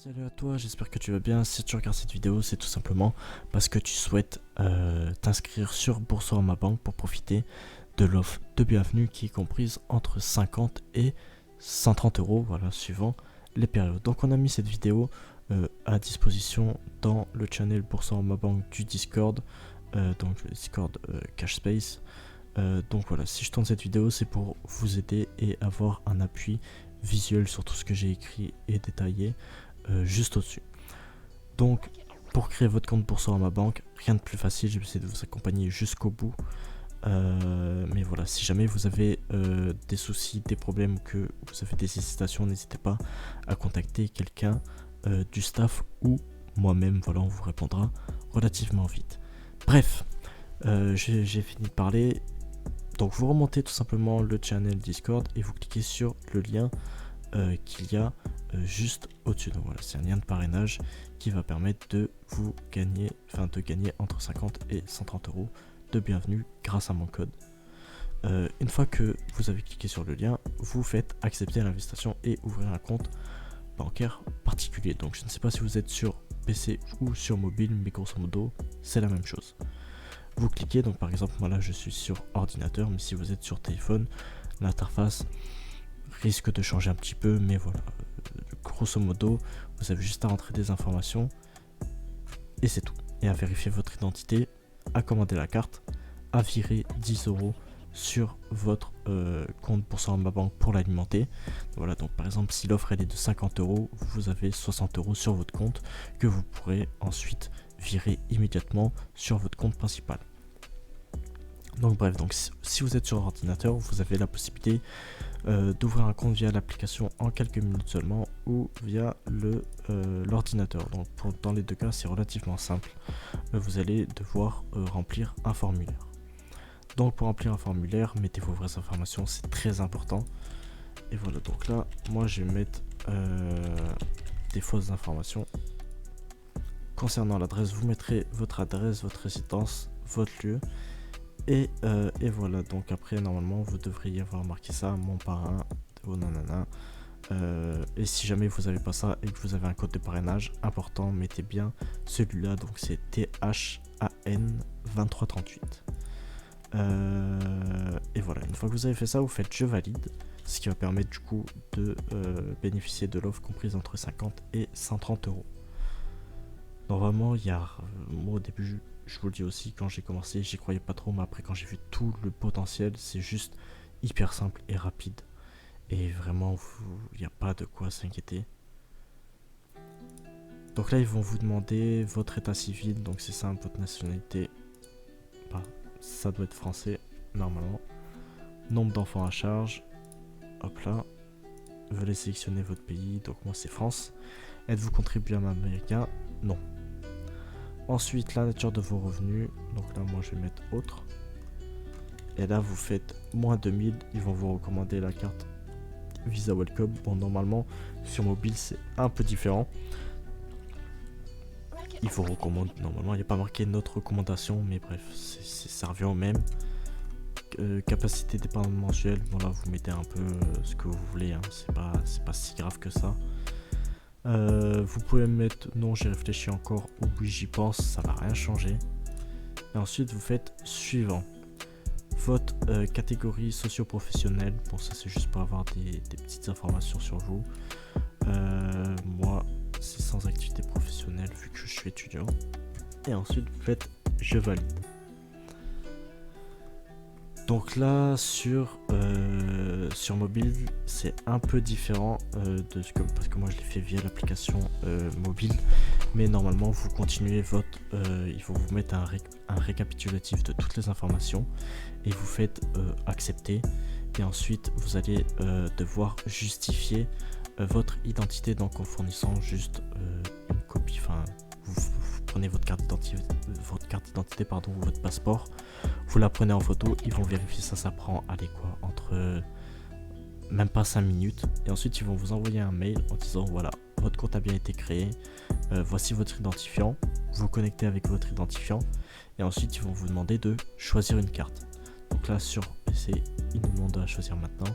Salut à toi, j'espère que tu vas bien. Si tu regardes cette vidéo, c'est tout simplement parce que tu souhaites t'inscrire sur Boursorama Bank pour profiter de l'offre de bienvenue qui est comprise entre 50 et 130 euros, voilà, suivant les périodes. Donc on a mis cette vidéo à disposition dans le channel Boursorama Bank du Discord, donc le Discord Cashspace. Donc voilà, si je tourne cette vidéo, c'est pour vous aider et avoir un appui visuel sur tout ce que j'ai écrit et détaillé juste au-dessus. Donc pour créer votre compte Boursorama Bank, rien de plus facile, je vais essayer de vous accompagner jusqu'au bout. Mais voilà, si jamais vous avez des soucis, des problèmes, que vous avez des hésitations, n'hésitez pas à contacter quelqu'un du staff ou moi-même, voilà, on vous répondra relativement vite. Bref, j'ai fini de parler. Donc vous remontez tout simplement le channel Discord et vous cliquez sur le lien qu'il y a juste au-dessus. Donc voilà, c'est un lien de parrainage qui va permettre de vous gagner, de gagner entre 50 et 130 euros de bienvenue grâce à mon code. Une fois que vous avez cliqué sur le lien, vous faites accepter l'invitation et ouvrir un compte bancaire particulier. Donc je ne sais pas si vous êtes sur PC ou sur mobile, mais grosso modo c'est la même chose. Vous cliquez, donc par exemple moi là je suis sur ordinateur, mais si vous êtes sur téléphone, l'interface risque de changer un petit peu, mais voilà, grosso modo vous avez juste à rentrer des informations et c'est tout, et à vérifier votre identité, à commander la carte, à virer 10 euros sur votre compte Boursorama Bank pour l'alimenter. Voilà, donc par exemple si l'offre elle est de 50 euros, vous avez 60 euros sur votre compte que vous pourrez ensuite virer immédiatement sur votre compte principal. Donc bref, donc si vous êtes sur ordinateur, vous avez la possibilité d'ouvrir un compte via l'application en quelques minutes seulement ou via l'ordinateur. Donc dans les deux cas, c'est relativement simple. Vous allez devoir remplir un formulaire. Donc pour remplir un formulaire, mettez vos vraies informations, c'est très important. Et voilà, donc là, moi je vais mettre des fausses informations. Concernant l'adresse, vous mettrez votre adresse, votre résidence, votre lieu. Et voilà, donc après normalement vous devriez avoir marqué ça, mon parrain, oh nanana. Et si jamais vous n'avez pas ça et que vous avez un code de parrainage important, mettez bien celui-là, donc c'est THAN2338. Et voilà, une fois que vous avez fait ça, vous faites je valide, ce qui va permettre du coup de bénéficier de l'offre comprise entre 50 et 130 euros. Normalement, moi au début, je vous le dis aussi, quand j'ai commencé, j'y croyais pas trop, mais après quand j'ai vu tout le potentiel, c'est juste hyper simple et rapide. Et vraiment, il n'y a pas de quoi s'inquiéter. Donc là, ils vont vous demander votre état civil, donc c'est simple, votre nationalité, ça doit être français, normalement. Nombre d'enfants à charge, hop là. Veuillez sélectionner votre pays, donc moi c'est France. Êtes-vous contribuable américain? Non. Ensuite, la nature de vos revenus. Donc là, moi, je vais mettre autre. Et là, vous faites moins 2000. Ils vont vous recommander la carte Visa Welcome. Bon, normalement, sur mobile, c'est un peu différent. Il vous recommande, normalement, il n'y a pas marqué notre recommandation. Mais bref, ça revient au même. Capacité d'épargne mensuelle. Bon, là, vous mettez un peu ce que vous voulez. Hein. C'est pas si grave que ça. Vous pouvez mettre non, j'ai réfléchi encore, ou oui, j'y pense, ça va rien changer. Et ensuite vous faites suivant. Votre catégorie socio-professionnelle, bon ça c'est juste pour avoir des petites informations sur vous. Moi c'est sans activité professionnelle vu que je suis étudiant. Et ensuite vous faites je valide. Donc là sur mobile c'est un peu différent parce que moi je l'ai fait via l'application mobile, mais normalement vous continuez il faut vous mettre un récapitulatif de toutes les informations et vous faites accepter, et ensuite vous allez devoir justifier votre identité, donc en fournissant juste une copie, vous prenez votre carte d'identité, ou votre passeport, vous la prenez en photo, ils vont vérifier ça prend, allez quoi, entre même pas 5 minutes, et ensuite ils vont vous envoyer un mail en disant voilà, votre compte a bien été créé, voici votre identifiant, vous connectez avec votre identifiant, et ensuite ils vont vous demander de choisir une carte. Donc là sur PC, ils nous demandent à choisir maintenant,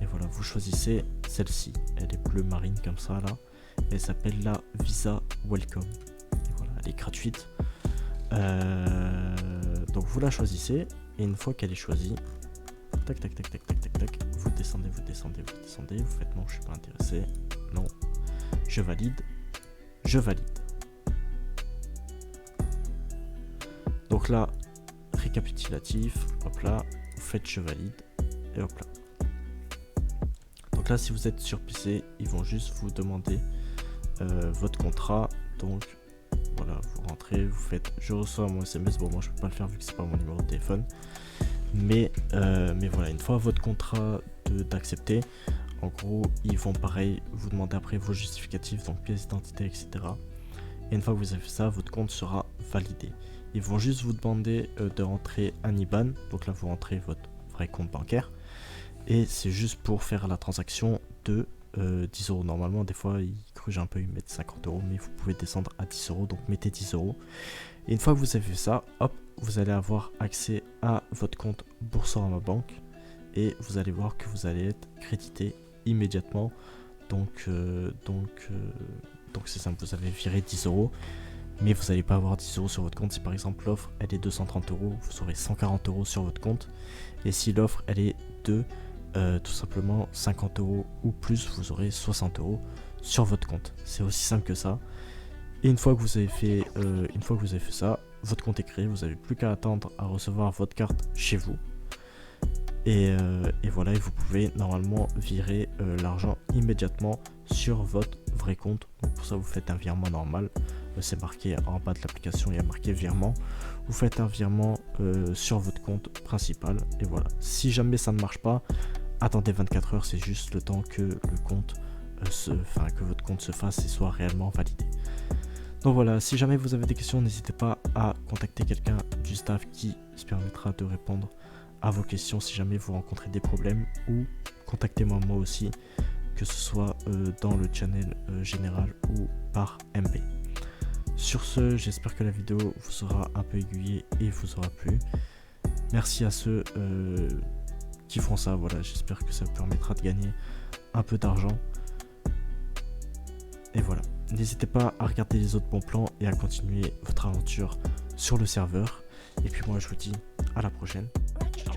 et voilà, vous choisissez celle-ci, elle est bleu marine comme ça là, Elle s'appelle la Visa Welcome. Et voilà, elle est gratuite. Donc vous la choisissez et une fois qu'elle est choisie, tac tac tac tac tac tac tac, vous descendez, vous descendez, vous descendez, vous faites non, je suis pas intéressé, non, je valide, je valide. Donc là, récapitulatif, hop là, vous faites je valide et hop là. Donc là, si vous êtes sur PC, ils vont juste vous demander votre contrat. Donc voilà, vous rentrez, vous faites je reçois mon SMS. Bon, moi je peux pas le faire vu que c'est pas mon numéro de téléphone. Mais voilà, une fois votre contrat d'accepter, en gros, ils vont pareil vous demander après vos justificatifs, donc pièce d'identité, etc. Et une fois que vous avez fait ça, votre compte sera validé. Ils vont juste vous demander de rentrer un IBAN. Donc là, vous rentrez votre vrai compte bancaire. Et c'est juste pour faire la transaction de 10 euros. Normalement, des fois, ils crugent un peu, ils mettent 50 euros, mais vous pouvez descendre à 10 euros. Donc mettez 10 euros. Et une fois que vous avez fait ça, hop, vous allez avoir accès à votre compte Boursorama Bank. Et vous allez voir que vous allez être crédité immédiatement. Donc c'est simple, vous avez viré 10 euros. Mais vous n'allez pas avoir 10 euros sur votre compte. Si par exemple l'offre elle est 230 euros, vous aurez 140 euros sur votre compte. Et si l'offre elle est de tout simplement 50 euros ou plus, vous aurez 60 euros sur votre compte. C'est aussi simple que ça. Et une fois que vous avez fait, ça, votre compte est créé. Vous n'avez plus qu'à attendre à recevoir votre carte chez vous. Et voilà, et vous pouvez normalement virer l'argent immédiatement sur votre vrai compte. Donc pour ça, vous faites un virement normal. C'est marqué en bas de l'application, il y a marqué virement. Vous faites un virement sur votre compte principal. Et voilà. Si jamais ça ne marche pas, attendez 24 heures. C'est juste le temps que le compte que votre compte se fasse et soit réellement validé. Donc voilà, si jamais vous avez des questions, n'hésitez pas à contacter quelqu'un du staff qui se permettra de répondre à vos questions si jamais vous rencontrez des problèmes, ou contactez-moi moi aussi, que ce soit dans le channel général ou par MP. Sur ce, j'espère que la vidéo vous aura un peu aiguillé et vous aura plu. Merci à ceux qui font ça, voilà, j'espère que ça vous permettra de gagner un peu d'argent. Et voilà, n'hésitez pas à regarder les autres bons plans et à continuer votre aventure sur le serveur. Et puis moi je vous dis à la prochaine. Ciao.